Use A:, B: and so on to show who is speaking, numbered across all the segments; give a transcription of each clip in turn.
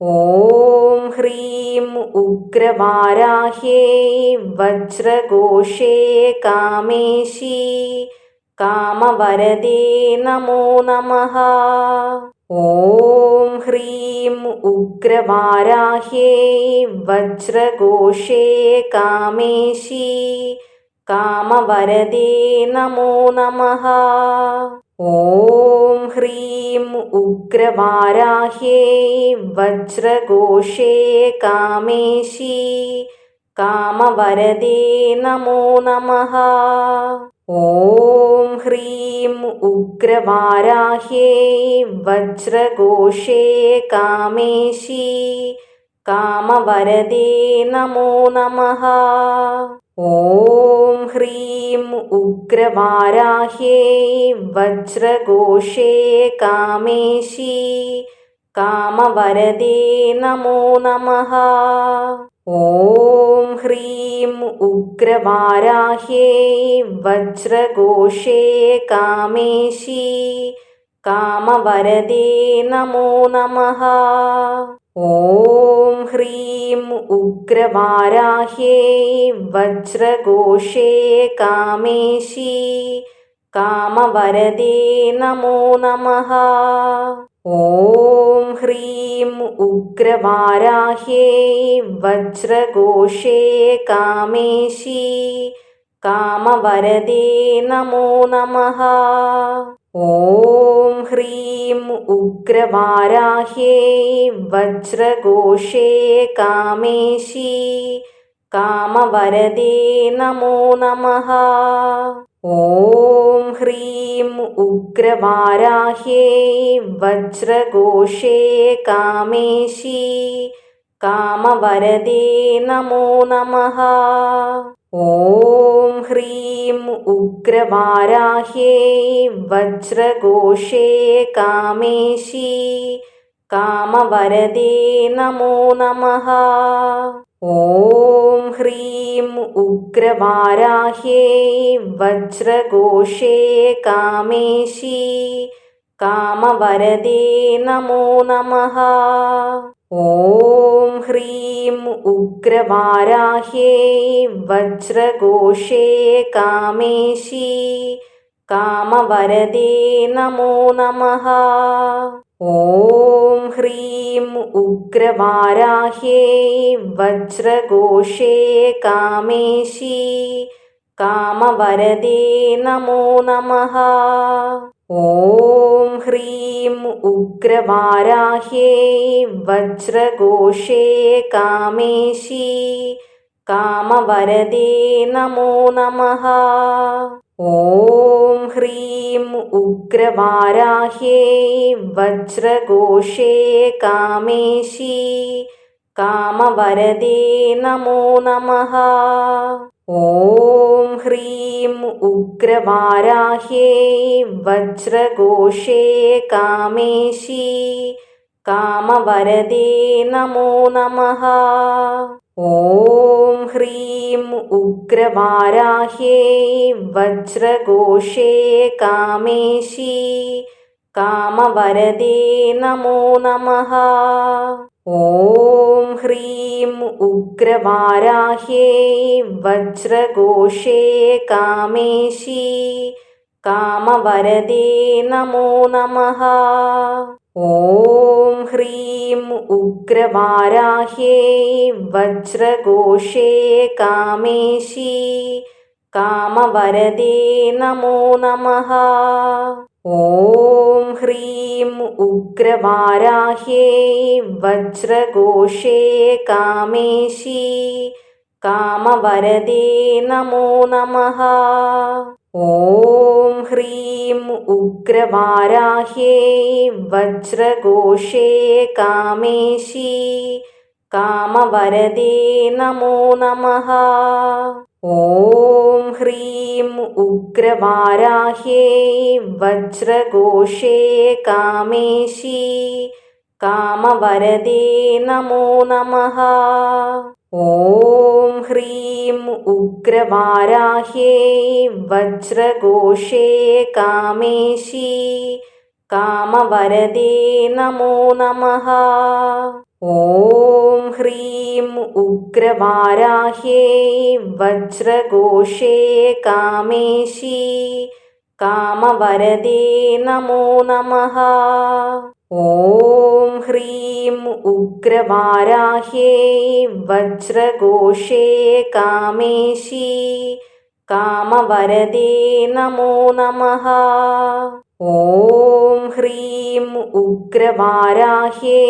A: ॐ ह्रीं उग्रवाराह्ये वज्रघोषे कामेशी कामवरदे नमो नमः। ॐ ह्रीं उग्रवाराह्ये वज्रघोषे कामेशी कामवरदे नमो नमः। ॐ ह्रीं उग्रवाराह्ये वज्रघोषे कामेशी कामवरदे नमो नमः। ॐ ह्रीं उग्रवाराह्ये वज्रघोषे कामेशी कामवरदे नमो नमः। ॐ ह्रीं उग्रवाराह्ये वज्रघोषे कामेशी कामवरदे नमो नमः। ॐ ह्रीं उग्रवाराह्ये वज्रघोषे कामेशी कामवरदे नमो नमः। ॐ ह्रीं उग्रवाराह्ये वज्रघोषे कामेशी कामवरदे नमो नमः। ॐ ह्रीं उग्रवाराह्ये वज्रघोषे कामेशी कामवरदे नमो नमः। ॐ ह्रीं उग्रवाराह्ये वज्रघोषे कामेशी कामवरदे नमो नमः। ॐ ह्रीं उग्रवाराह्ये वज्रघोषे कामेशी कामवरदे नमो नमः। ॐ ह्रीं उग्रवाराह्ये वज्रघोषे कामेशी कामवरदे नमो नमः। ॐ ह्रीं उग्रवाराह्ये वज्रघोषे कामेशी कामवरदे नमो नमः। ॐ ह्रीं उग्रवाराह्ये वज्रघोषे कामेशी कामवरदे नमो नमः। ॐ ह्रीं उग्रवाराह्ये वज्रघोषे कामेशी कामवरदे नमो नमः। ॐ ह्रीं उग्रवाराह्ये वज्रघोषे कामेशी कामवरदे नमो नमः। ॐ ह्रीं उग्रवाराह्ये वज्रघोषे कामेशी कामवरदे नमो नमः। ॐ ह्रीं उग्रवाराह्ये वज्रघोषे कामेशी कामवरदे नमो नमः। ॐ ह्रीं उग्रवाराह्ये वज्रघोषे कामेशी कामवरदे नमो नमः। ॐ ह्रीं उग्रवाराह्ये वज्रघोषे कामेशी कामवरदे नमो नमः। ॐ ह्रीं उग्रवाराह्ये वज्रघोषे कामेशी कामवरदे नमो नमः। ॐ ह्रीं उग्रवाराह्ये वज्रघोषे कामेशी कामवरदे नमो नमः। ॐ ह्रीं उग्रवाराह्ये वज्रघोषे कामेशी कामवरदे नमो नमः। ॐ ह्रीं उग्रवाराह्ये वज्रघोषे कामेशी कामवरदे नमो नमः। ॐ ह्रीं उग्रवाराह्ये वज्रघोषे कामेशी कामवरदे नमो नमः। ॐ ह्रीं उग्रवाराह्यै वज्रघोषे कामेशी कामवरदे नमो नमः। ॐ ह्रीं उग्रवाराह्यै वज्रघोषे कामेशी कामवरदे नमो नमः। ॐ ह्रीं उग्रवाराह्यै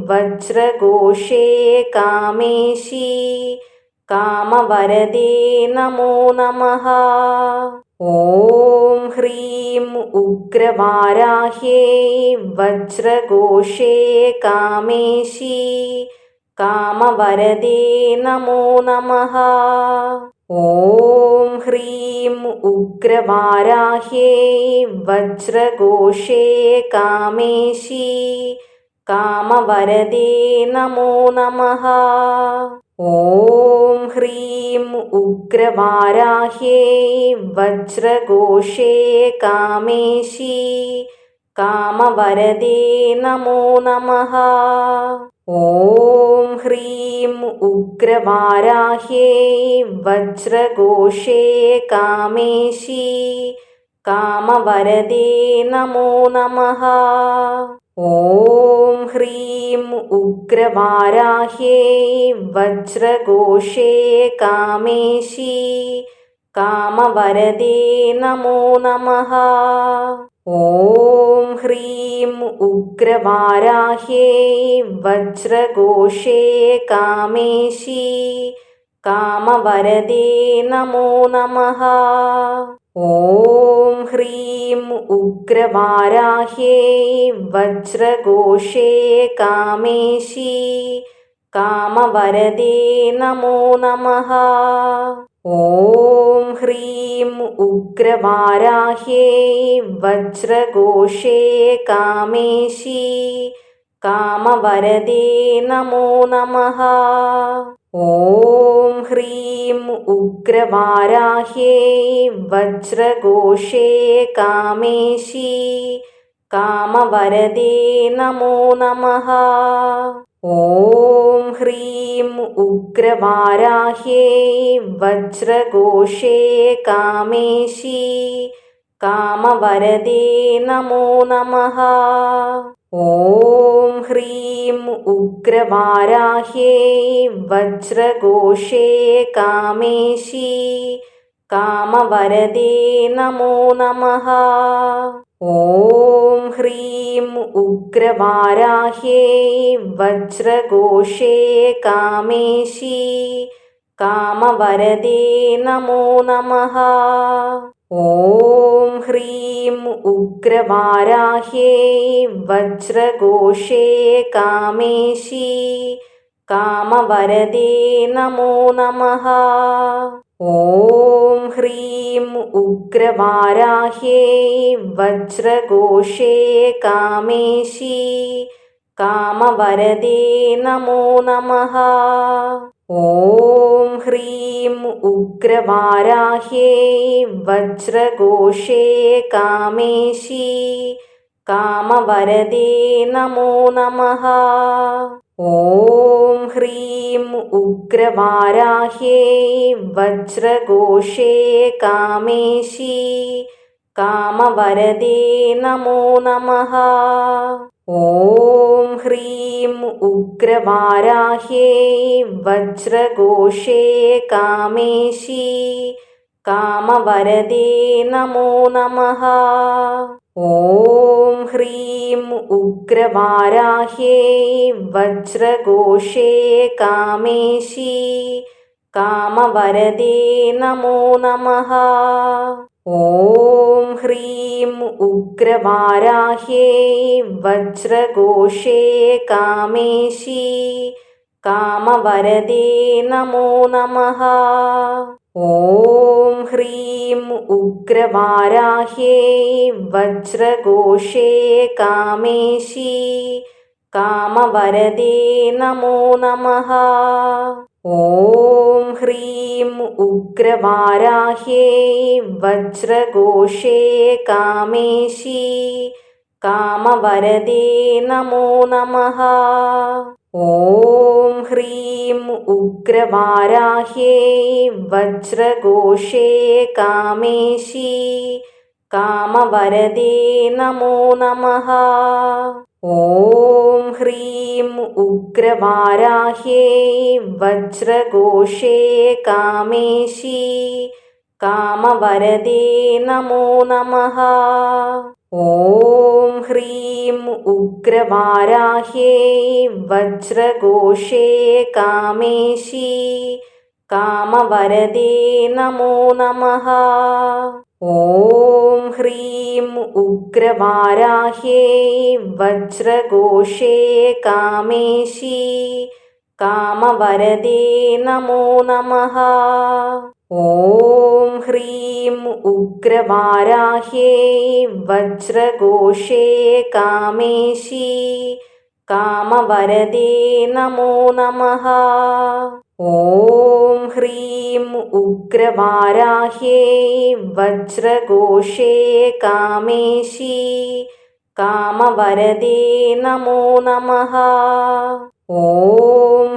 A: वज्रघोषे कामेशी कामवरदे नमो नमः। ॐ ह्रीं उग्रवाराह्यै वज्रघोषे कामेशी कामवरदे नमो नमः। ॐ ह्रीं उग्रवाराह्यै वज्रघोषे कामेशी कामवरदे नमो नमः। ॐ ह्रीं उग्रवाराह्यै वज्रघोषे कामेशी कामवरदे नमो नमः। ॐ ह्रीं उग्रवाराह्यै वज्रघोषे कामेशी कामवरदे नमो नमः। ॐ ह्रीं उग्रवाराह्यै वज्रघोषे कामेशी कामवरदे नमो नमः। ॐ ह्रीं उग्रवाराह्यै वज्रघोषे कामेशी कामवरदे नमो नमः। ॐ ह्रीं उग्रवाराह्यै वज्रघोषे कामेशी कामवरदे नमो नमः। ॐ ह्रीं उग्रवाराह्यै वज्रघोषे कामेशी कामवरदे नमो नमः। ॐ ह्रीं उग्रवाराह्यै वज्रघोषे कामेशी कामवरदे नमो नमः। ॐ ह्रीं उग्रवाराह्यै वज्रघोषे कामेशी कामवरदे नमो नमः। ॐ ह्रीं उग्रवाराह्यै वज्रघोषे कामेशी कामवरदे नमो नमः। ॐ ह्रीं उग्रवाराह्यै वज्रघोषे कामेशी कामवरदे नमो नमः। ॐ ह्रीं उग्रवाराह्यै वज्रघोषे कामेशी कामवरदे नमो नमः। ॐ ह्रीं उग्रवाराह्यै वज्रघोषे कामेशी कामवरदे नमो नमः। ॐ ह्रीं उग्रवाराह्यै वज्रघोषे कामेशी कामवरदे नमो नमः। ॐ ह्रीं उग्रवाराह्यै वज्रघोषे कामेशी कामवरदे नमो नमः। ॐ ह्रीं उग्रवाराह्यै वज्रघोषे कामेशी कामवरदे नमो नमः। ॐ ह्रीं उग्रवाराह्यै वज्रघोषे कामेशी कामवरदे नमो नमः। ॐ ह्रीं उग्रवाराह्यै वज्रघोषे कामेशी कामवरदे नमो नमः। ॐ ह्रीं उग्रवाराह्यै वज्रघोषे कामेशी कामवरदे नमो नमः। ॐ ह्रीं उग्रवाराह्यै वज्रघोषे कामेशी कामवरदे नमो नमः। ॐ ह्रीं उग्रवाराह्यै वज्रघोषे कामेशी कामवरदे नमो नमः। ॐ ह्रीं उग्रवाराह्यै वज्रघोषे कामेशी कामवरदे नमो नमः। ॐ ह्रीं उग्रवाराह्यै वज्रघोषे कामेशी कामवरदे नमो नमः। ॐ ह्रीं उग्रवाराह्यै वज्रघोषे कामेशी कामवरदे नमो नमः। ॐ ह्रीं उग्रवाराह्यै वज्रघोषे कामेशी कामवरदे नमो नमः। ॐ ह्रीं उग्रवाराह्यै वज्रघोषे कामेशी कामवरदे नमो नमः। ॐ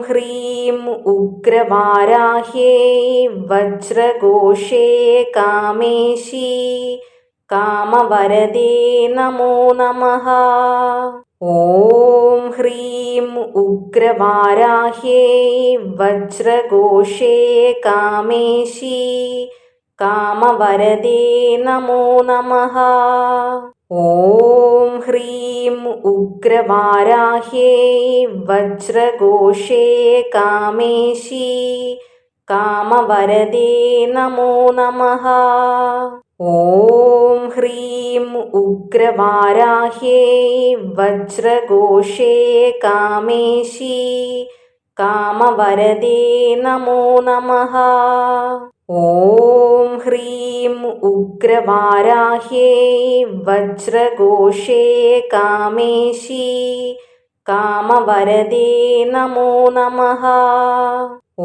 A: ह्रीं उग्रवाराह्यै वज्रघोषे कामेशी कामवरदे नमो नमः। ॐ ह्रीं उग्रवाराह्यै वज्रघोषे कामेशी कामवरदे नमो नमः। ॐ ह्रीं उग्रवाराह्यै वज्रघोषे कामेशी कामवरदे नमो नमः। ॐ ह्रीं उग्रवाराह्यै वज्रघोषे कामेशी कामवरदे नमो नमः। ॐ ह्रीं उग्रवाराह्यै वज्रघोषे कामेशी कामवरदे नमो नमः। ॐ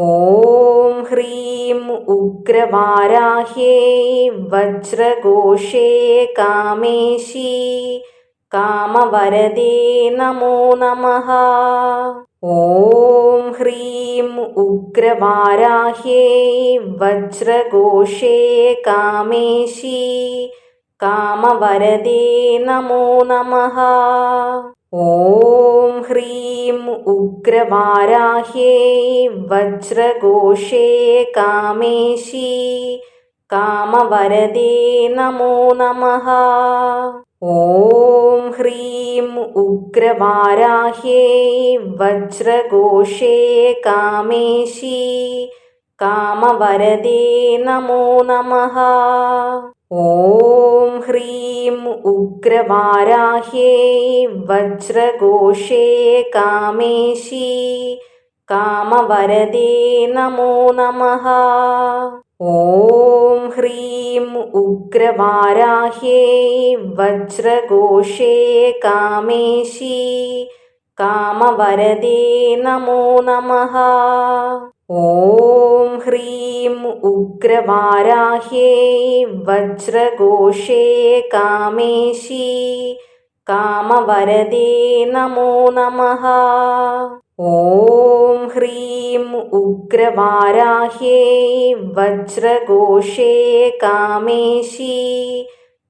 A: ह्रीं उग्रवाराह्यै वज्रघोषे कामेशी कामवरदे नमो नमः। ॐ ह्रीं उग्रवाराह्यै वज्रघोषे कामेशी कामवरदे नमो नमः। ॐ ह्रीं उग्रवाराह्यै वज्रघोषे कामेशी कामवरदे नमो नमः। ॐ ह्रीं उग्रवाराह्यै वज्रघोषे कामेशी कामवरदे नमो नमः। ॐ ह्रीं उग्रवाराह्यै वज्रघोषे कामेशी कामवरदे नमो नमः। ॐ ह्रीं उग्रवाराह्यै वज्रघोषे कामेशी कामवरदे नमो नमः। ॐ ह्रीं उग्रवाराह्यै वज्रघोषे कामेशी कामवरदे नमो नमः। ॐ ह्रीं उग्रवाराह्यै वज्रघोषे कामेशी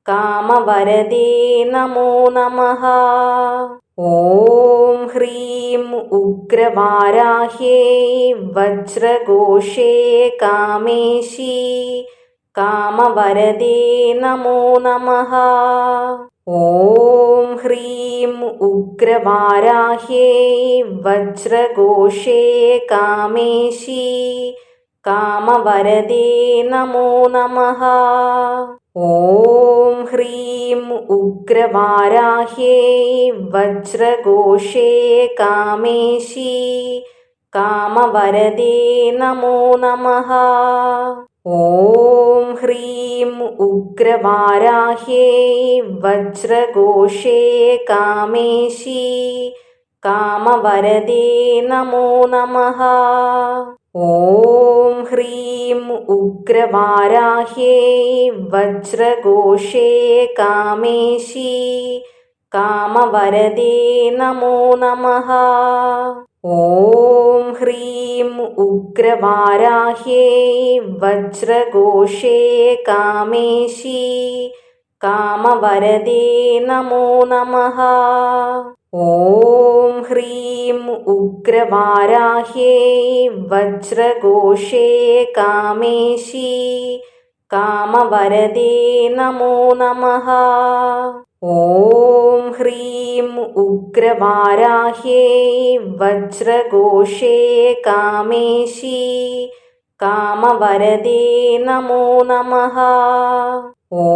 A: कामवरदे नमो नमः। ॐ ह्रीं उग्रवाराह्यै वज्रघोषे कामेशी कामवरदे नमो नमः। ॐ ह्रीं उग्रवाराह्यै वज्रघोषे कामेशी कामवरदे नमो नमः। ॐ ह्रीं उग्रवाराह्यै वज्रघोषे कामेशी कामवरदे नमो नमः। ॐ ह्रीं उग्रवाराह्यै वज्रघोषे कामेशी कामवरदे नमो नमः। ॐ ह्रीं उग्रवाराह्यै वज्रघोषे कामेशी कामवरदे नमो नमः। ॐ ह्रीं उग्रवाराह्यै वज्रघोषे कामेशी कामवरदे नमो नमः। ॐ ह्रीं उग्रवाराह्यै वज्रघोषे कामेशी कामवरदे नमो नमः। ॐ ह्रीं उग्रवाराह्यै वज्रघोषे कामेशी कामवरदे नमो नमः। ॐ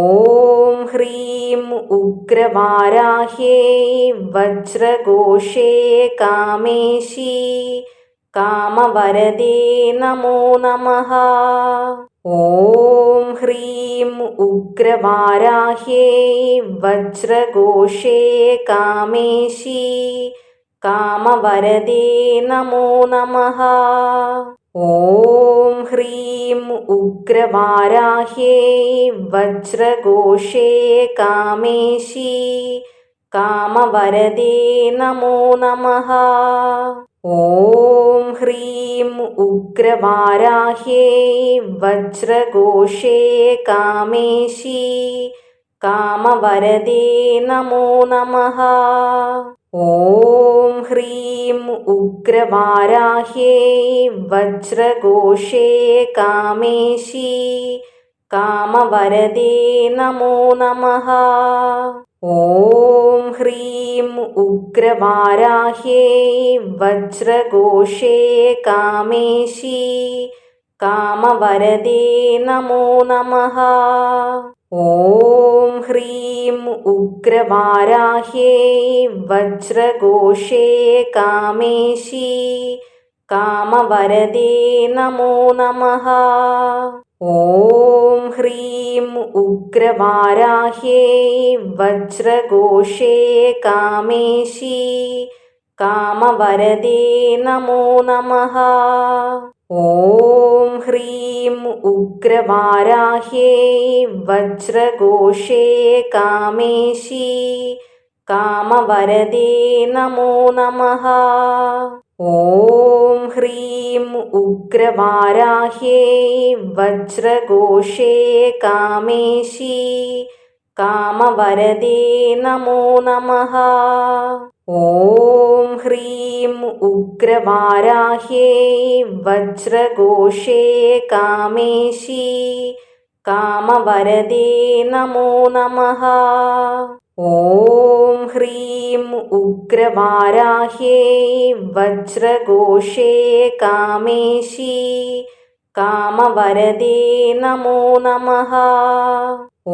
A: ह्रीं उग्रवाराह्यै वज्रघोषे कामेशी कामवरदे नमो नमः। ॐ ह्रीं उग्रवाराह्यै वज्रघोषे कामेशी कामवरदे नमो नमः। ॐ ह्रीं उग्रवाराह्यै वज्रघोषे कामेशी कामवरदे नमो नमः। ॐ ह्रीं उग्रवाराह्यै वज्रघोषे कामेशी कामवरदे नमो नमः। ॐ ह्रीं उग्रवाराह्यै वज्रघोषे कामेशी कामवरदे नमो नमः। ॐ ह्रीं उग्रवाराह्यै वज्रघोषे कामेशी कामवरदे नमो नमः। ॐ ह्रीं उग्रवाराह्यै वज्रघोषे कामेशी कामवरदे नमो नमः। ॐ ह्रीं उग्रवाराह्यै वज्रघोषे कामेशी कामवरदे नमो नमः। ॐ ह्रीं उग्रवाराह्यै वज्रघोषे कामेशी कामवरदे नमो नमः। ॐ ह्रीं उग्रवाराह्यै वज्रघोषे कामेशी कामवरदे नमो नमः। ॐ ह्रीं उग्रवाराह्यै वज्रघोषे कामेशी कामवरदे नमो नमः। ॐ ह्रीं उग्रवाराह्यै वज्रघोषे कामेशी कामवरदे नमो नमः। ॐ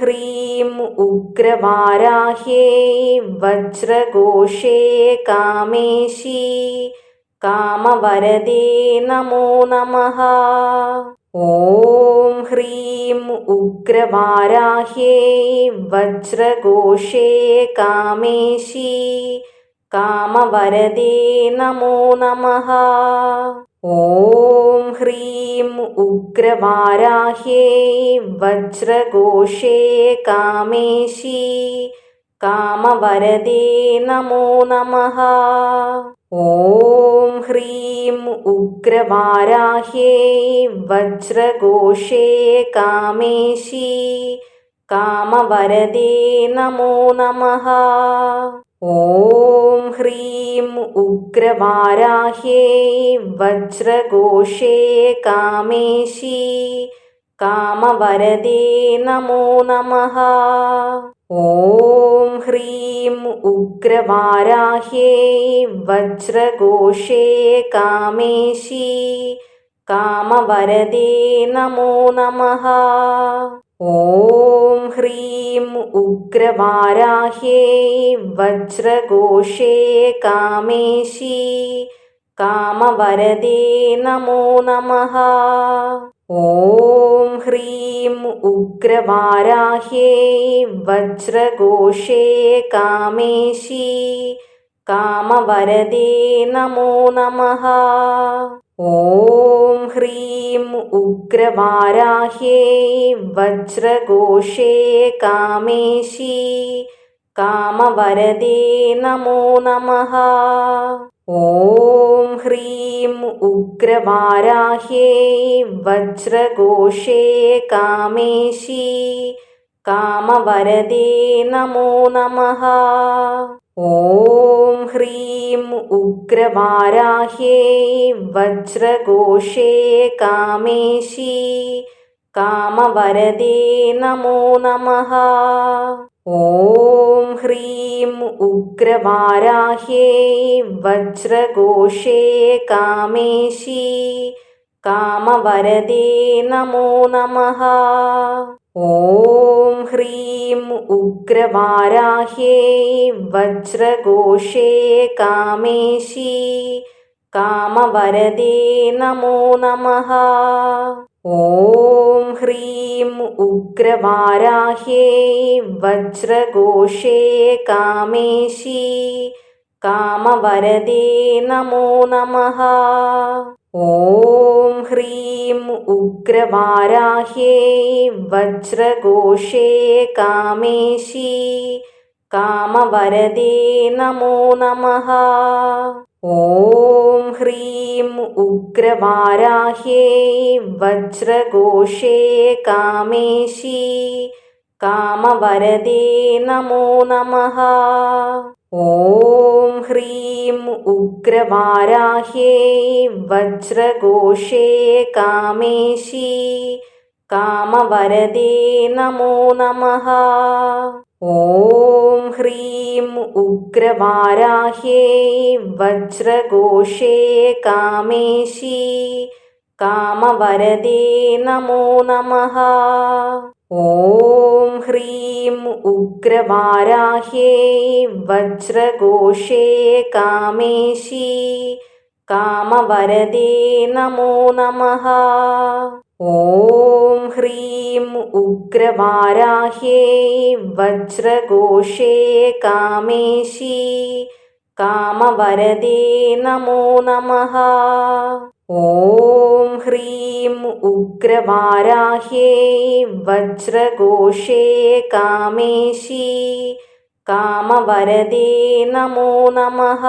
A: ह्रीं उग्रवाराह्यै वज्रघोषे कामेशी कामवरदे नमो नमः। ॐ ह्रीं उग्रवाराह्यै वज्रघोषे कामेशी कामवरदे नमो नमः। ॐ ह्रीं उग्रवाराह्यै वज्रघोषे कामेशी कामवरदे नमो नमः। ॐ ह्रीं उग्रवाराह्यै वज्रघोषे कामेशी कामवरदे नमो नमः। ॐ ह्रीं उग्रवाराह्यै वज्रघोषे कामेशी कामवरदे नमो नमः। ॐ ह्रीं उग्रवाराह्यै वज्रघोषे कामेशी कामवरदे नमो नमः। ॐ ह्रीं उग्रवाराह्यै वज्रघोषे कामेशी कामवरदे नमो नमः। ॐ ह्रीं उग्रवाराह्यै वज्रघोषे कामेशी कामवरदे नमो नमः। ॐ ह्रीं उग्रवाराह्यै वज्रघोषे कामेशी कामवरदे नमो नमः। ॐ ह्रीं उग्रवाराह्यै वज्रघोषे कामेशी कामवरदे नमो नमः। ॐ ह्रीं उग्रवाराह्यै वज्रघोषे कामेशी कामवरदे नमो नमः। ॐ ह्रीं उग्रवाराह्यै वज्रघोषे कामेशी कामवरदे नमो नमः। ॐ ह्रीं उग्रवाराह्यै वज्रघोषे कामेशी कामवरदे नमो नमः। ॐ ह्रीं उग्रवाराह्यै वज्रघोषे कामेशी कामवरदे नमो नमः। ॐ ह्रीं उग्रवाराह्यै वज्रघोषे कामेशी कामवरदे नमो नमः। ॐ ह्रीं उग्रवाराह्यै वज्रघोषे कामेशी कामवरदे नमो नमः। ॐ ह्रीं उग्रवाराह्यै वज्रघोषे कामेशी कामवरदे नमो नमः। ॐ ह्रीं उग्रवाराह्यै वज्रघोषे कामेशी कामवरदे नमो नमः। ॐ ह्रीं उग्रवाराह्यै वज्रघोषे कामेशी कामवरदे नमो नमः। ॐ ह्रीं उग्रवाराह्यै वज्रघोषे कामेशी कामवरदे नमो नमः। ॐ ह्रीं उग्रवाराह्यै वज्रघोषे कामेशी कामवरदे नमो नमः।